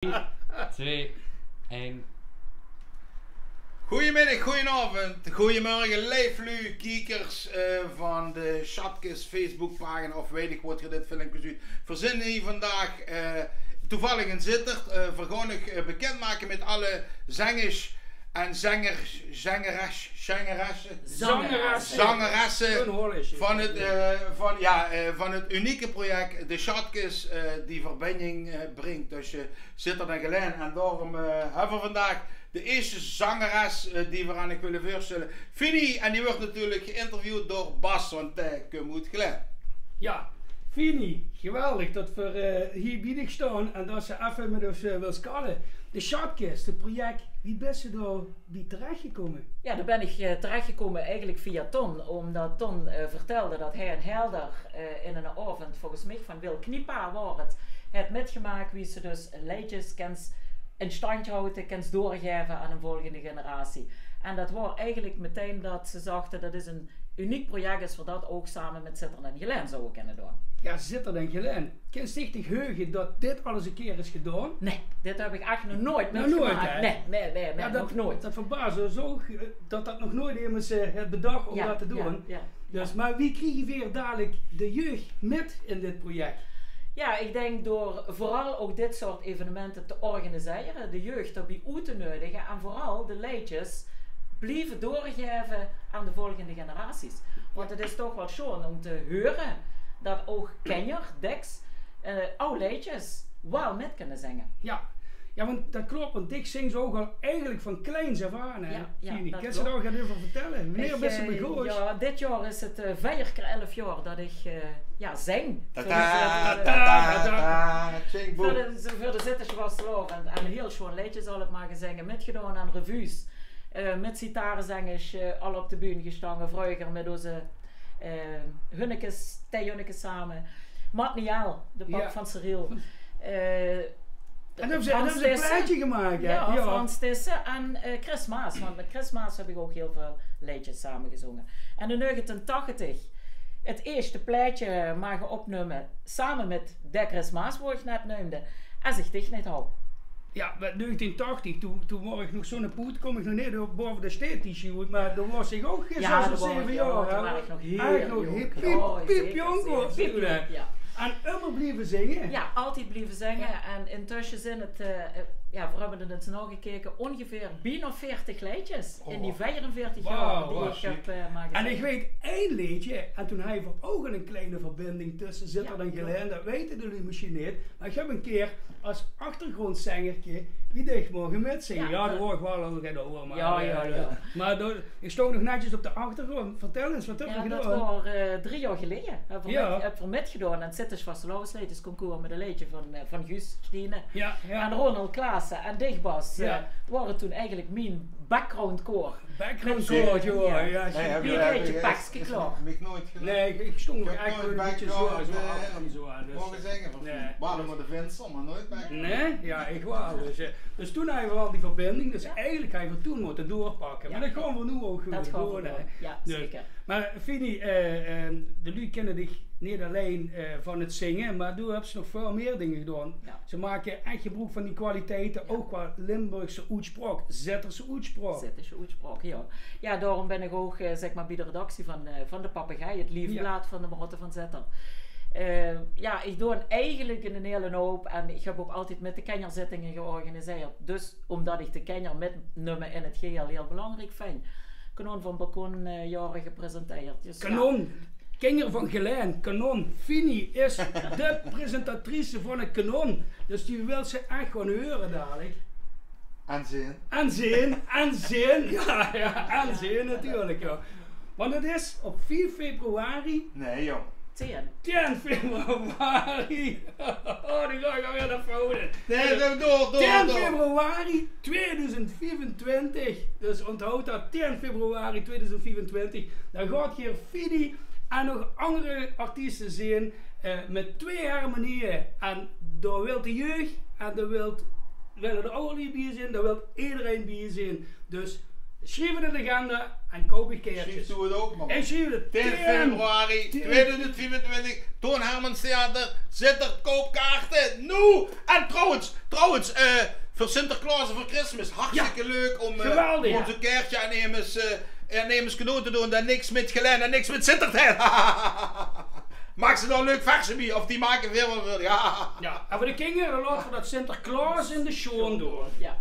3, 2, 1. Goedemiddag, goedenavond, goedemorgen, live kijkers van de Schatkist Facebookpagina of weet ik wat je dit filmpje ziet. Verzinnen hier vandaag toevallig in Zittert. We gaan ik bekendmaken met alle zangers en zangeressen van het unieke project de Schatkist die verbinding brengt tussen Zittert en Geleen. En daarom hebben we vandaag de eerste zangeres die we aan ik willen voorstellen, Fini, en die wordt natuurlijk geïnterviewd door Bas, want hij komt uit Geleen. Ja, Fini, geweldig dat we hier binnen staan en dat ze even met ons wil scalen. De Schatkist, het project, wie best je daar bij terechtgekomen? Ja, daar ben ik terechtgekomen eigenlijk via Ton, omdat Ton vertelde dat hij en Helder in een avond, volgens mij van Wil Kniepa was het metgemaakt wie ze dus liedjes kent in stand houden, kent doorgeven aan een volgende generatie. En dat was eigenlijk meteen dat ze zachten dat is een uniek project is voor dat ook samen met Zittert en Geleen zouden kunnen doen. Ja, Zittert en Geleen. Kun je zich heugen dat dit alles een keer is gedaan? Nee, dit heb ik echt nog nooit meegemaakt. Nee, ja, nog nooit. Dat verbaast me zo dat nog nooit iemand het bedacht om dat te doen. Ja. Dus, maar wie krijg je weer dadelijk de jeugd met in dit project? Ja, ik denk door vooral ook dit soort evenementen te organiseren, de jeugd erbij uit te nodigen en vooral de liedjes blijven doorgeven aan de volgende generaties. Want het is toch wel schoon om te horen dat ook Kenjer, Dix, oude liedjes wel met kunnen zingen. Ja, want dat klopt, want Dick zingt ook al eigenlijk van kleins af aan. Ja, kan je daar gaan over vertellen? Wanneer ben je begonnen? Ja, dit jaar is het 4 keer 11 jaar dat ik zing. Voor de zitters was het lovend. En heel schoon liedjes al het maar gezingen, metgedaan aan revues. Met sitarenzangers al op de bühne gestangen, vroeger met onze hunnekes, Hunnekes samen. Matniaal, de pap van Cyril. En dan hebben ze een plaatje gemaakt. Ja, Frans Tissen en Chris Maas. Want met Chris Maas heb ik ook heel veel liedjes samengezongen. En in 1980 het eerste plaatje mag opnemen samen met de Chris Maas, wat ik net noemde. En zich dicht niet hou. Ja, met 1980, toen was ik nog zo'n poet, kom ik nog niet boven de steed maar dan was ik ook geen 6 of 7 jaar. Toen was ik nog heel piepjong. En immer blijven zingen? Ja, altijd blijven zingen. Ja. En intussen zijn het, we hebben het nog gekeken, ongeveer bijna 40 liedjes in die 44 jaar die ik heb gemaakt. En ik weet één liedje, en toen hij voor ook een kleine verbinding tussen Zittert en Geleen, dat weten jullie misschien niet. Maar ik heb een keer als achtergrondzangertje wie dicht mogen metzingen. Ja, dat hoor ik wel al geen over. Maar ik stond nog netjes op de achtergrond. Vertel eens, wat heb je gedaan? Dat was 3 jaar geleden. Ik heb er metgedaan aan het Zitters Vastelovensliedjes concours met een liedje van Guus Stine en Ronald Klaassen en Dichtbas. Waren toen eigenlijk mijn background koor. Ja. Wie een beetje pakske klaar. Nee, ik stond nog eigenlijk een beetje zo aan. Mogen zeggen van waarom maar de vent maar nooit bij. Nee, ja, ik wou. Dus toen hebben we al die verbinding, dus eigenlijk hebben we toen moeten doorpakken. Maar dat gaan we nu ook goed doen. Ja, zeker. Maar Fini, de lui kennen dich niet alleen van het zingen, maar toen hebben ze nog veel meer dingen gedaan. Ja. Ze maken echt gebruik van die kwaliteiten, ook qua Limburgse uitspraak, Zitterse uitspraak. Ja, daarom ben ik ook zeg maar bij de redactie van de Papegaai, het liefblad van de Marotte van Zittert. Ik doe eigenlijk een hele hoop en ik heb ook altijd met de Kenjerzittingen georganiseerd. Dus omdat ik de Kenjer metnemen in het geheel heel belangrijk vind. Kanon van Balkon jaren gepresenteerd. Dus, Kanon! Kenjer van Geleen, Kanon. Fini is de presentatrice van het Kanon. Dus die wil ze echt gewoon horen dadelijk. En zien. Ja, natuurlijk. Ja. Want het is op 4 februari. Nee joh. 10 februari. Die ga ik alweer naar voren. Nee, door. 10 februari 2024. Dus onthoud dat, 10 februari 2024. Dan gaat hier Fini en nog andere artiesten zien met 2 harmonieën. En daar wil de jeugd en daar willen de ouderen bij zijn, daar wil iedereen bij zijn. Dus schrijf het in de agenda en koop ik keertjes. Schrijf het ook man. En schrijf het 10 februari 2024, Toon Hermans Theater, Zittert, koop kaarten, nu! En trouwens, Trouwens, voor Sinterklaas en voor Christmas, hartstikke leuk om geweldig. zo'n kaartje en neem cadeau te doen. Dat niks met Gelen en niks met Sintertijd. Maak ze dan een leuk versie mee, of die maken veel wel. Ja. Ja, en voor de kinderen laten we dat Sinterklaas in de show doen. Ja.